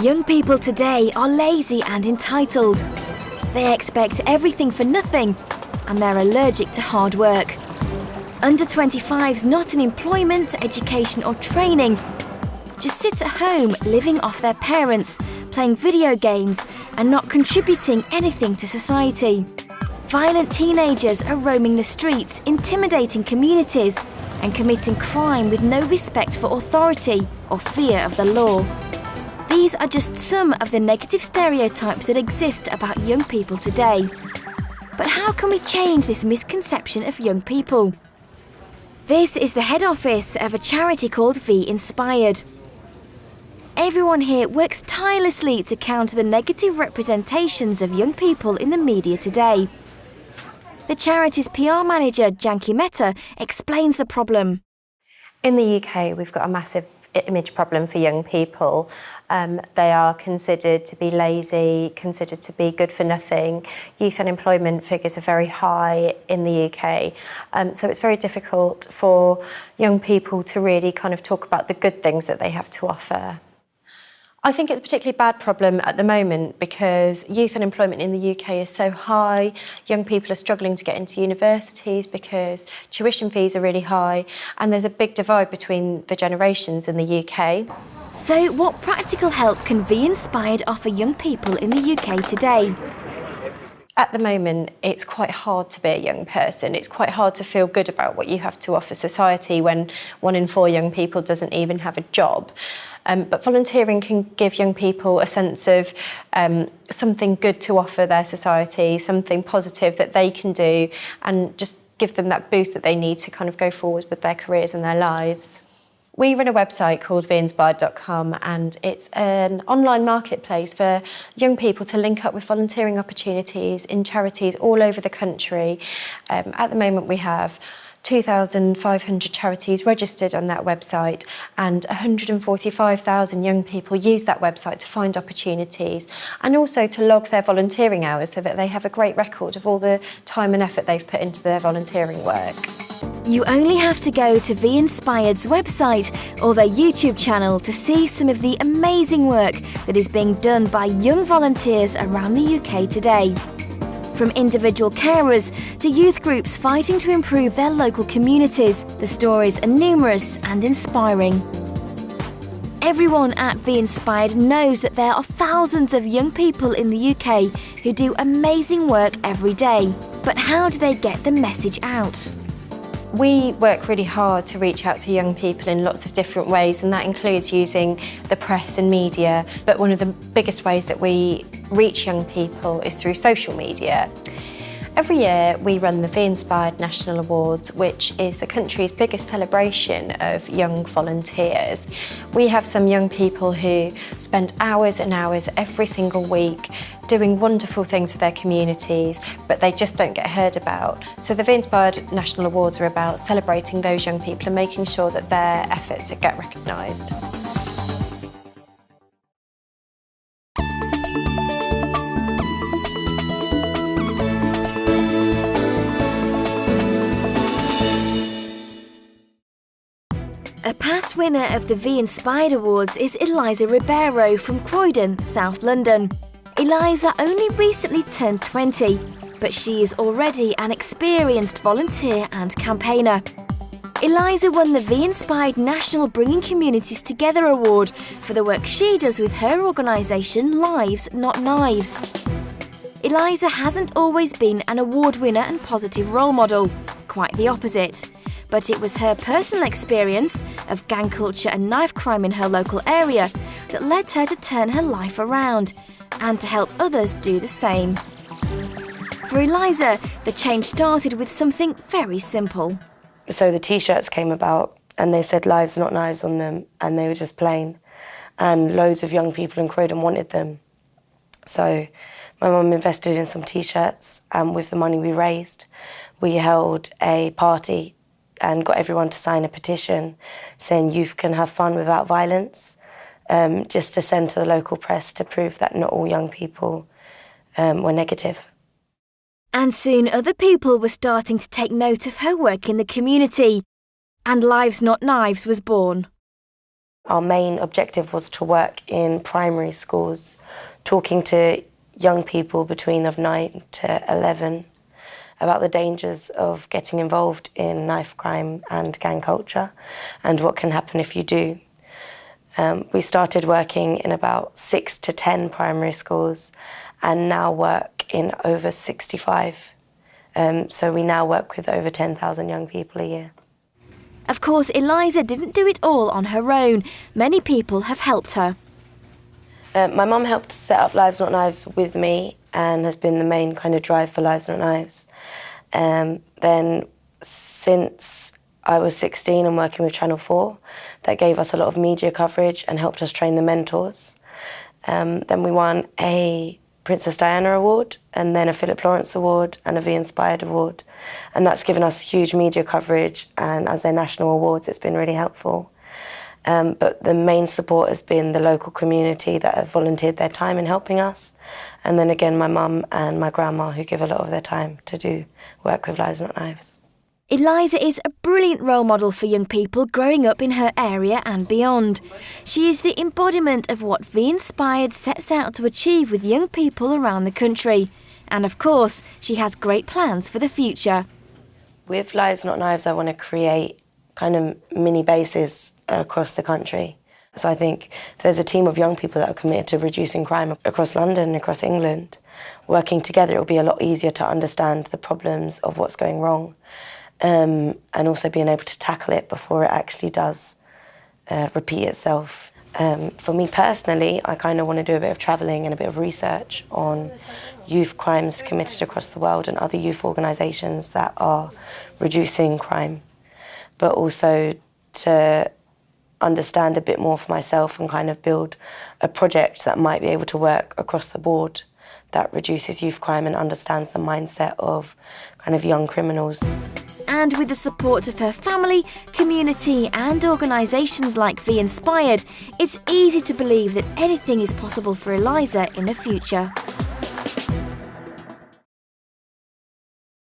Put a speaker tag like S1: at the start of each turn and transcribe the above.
S1: Young people today are lazy and entitled. They expect everything for nothing, and they're allergic to hard work. Under 25s not in employment, education or training, just sit at home living off their parents, playing video games and not contributing anything to society. Violent teenagers are roaming the streets, intimidating communities and committing crime with no respect for authority or fear of the law. These are just some of the negative stereotypes that exist about young people today. But how can we change this misconception of young people? This is the head office of a charity called V Inspired. Everyone here works tirelessly to counter the negative representations of young people in the media today. The charity's PR manager, Janki Mehta, explains the problem.
S2: In the UK, we've got a massive image problem for young people. They are considered to be lazy, considered to be good for nothing. Youth unemployment figures are very high in the UK. So it's very difficult for young people to really kind of talk about the good things that they have to offer. I think it's a particularly bad problem at the moment because youth unemployment in the UK is so high. Young people are struggling to get into universities because tuition fees are really high, and there's a big divide between the generations in the UK.
S1: So what practical help can V Inspired offer young people in the UK today?
S2: At the moment, it's quite hard to be a young person. It's quite hard to feel good about what you have to offer society when 1 in 4 young people doesn't even have a job. But volunteering can give young people a sense of something good to offer their society, something positive that they can do, and just give them that boost that they need to kind of go forward with their careers and their lives. We run a website called vinspired.com, and it's an online marketplace for young people to link up with volunteering opportunities in charities all over the country. At the moment we have 2,500 charities registered on that website, and 145,000 young people use that website to find opportunities and also to log their volunteering hours so that they have a great record of all the time and effort they've put into their volunteering work.
S1: You only have to go to V Inspired's website or their YouTube channel to see some of the amazing work that is being done by young volunteers around the UK today. From individual carers to youth groups fighting to improve their local communities, the stories are numerous and inspiring. Everyone at V Inspired knows that there are thousands of young people in the UK who do amazing work every day. But how do they get the message out?
S2: We work really hard to reach out to young people in lots of different ways, and that includes using the press and media. But one of the biggest ways that we reach young people is through social media. Every year we run the V Inspired National Awards, which is the country's biggest celebration of young volunteers. We have some young people who spend hours and hours every single week doing wonderful things for their communities, but they just don't get heard about. So the V Inspired National Awards are about celebrating those young people and making sure that their efforts get recognised.
S1: A past winner of the V Inspired Awards is Eliza Ribeiro from Croydon, South London. Eliza only recently turned 20, but she is already an experienced volunteer and campaigner. Eliza won the V Inspired National Bringing Communities Together Award for the work she does with her organisation Lives Not Knives. Eliza hasn't always been an award winner and positive role model, quite the opposite. But it was her personal experience of gang culture and knife crime in her local area that led her to turn her life around and to help others do the same. For Eliza, the change started with something very simple.
S3: So the T-shirts came about and they said Lives Not Knives on them, and they were just plain. And loads of young people in Croydon wanted them. So my mum invested in some T-shirts, and with the money we raised, we held a party and got everyone to sign a petition saying youth can have fun without violence, just to send to the local press to prove that not all young people were negative.
S1: And soon other people were starting to take note of her work in the community, and Lives Not Knives was born.
S3: Our main objective was to work in primary schools, talking to young people between of 9 to 11 about the dangers of getting involved in knife crime and gang culture and what can happen if you do. We started working in about 6 to 10 primary schools and now work in over 65. So we now work with over 10,000 young people a year.
S1: Of course, Eliza didn't do it all on her own. Many people have helped her.
S3: My mum helped set up Lives Not Knives with me and has been the main kind of drive for Lives Not Knives. Then since I was 16 and working with Channel 4, that gave us a lot of media coverage and helped us train the mentors. Then we won a Princess Diana Award and then a Philip Lawrence Award and a V Inspired Award. And that's given us huge media coverage, and as their national awards, it's been really helpful. But the main support has been the local community that have volunteered their time in helping us. And then again, my mum and my grandma, who give a lot of their time to do work with Lives Not Knives.
S1: Eliza is a brilliant role model for young people growing up in her area and beyond. She is the embodiment of what V Inspired sets out to achieve with young people around the country. And of course, she has great plans for the future.
S3: With Lives Not Knives, I want to create kind of mini bases across the country. So I think if there's a team of young people that are committed to reducing crime across London, across England, working together, it'll be a lot easier to understand the problems of what's going wrong. And also being able to tackle it before it actually does repeat itself. For me personally, I kind of want to do a bit of travelling and a bit of research on youth crimes committed across the world and other youth organisations that are reducing crime, but also to understand a bit more for myself and kind of build a project that might be able to work across the board that reduces youth crime and understands the mindset of kind of young criminals.
S1: And with the support of her family, community and organisations like V Inspired, it's easy to believe that anything is possible for Eliza in the future.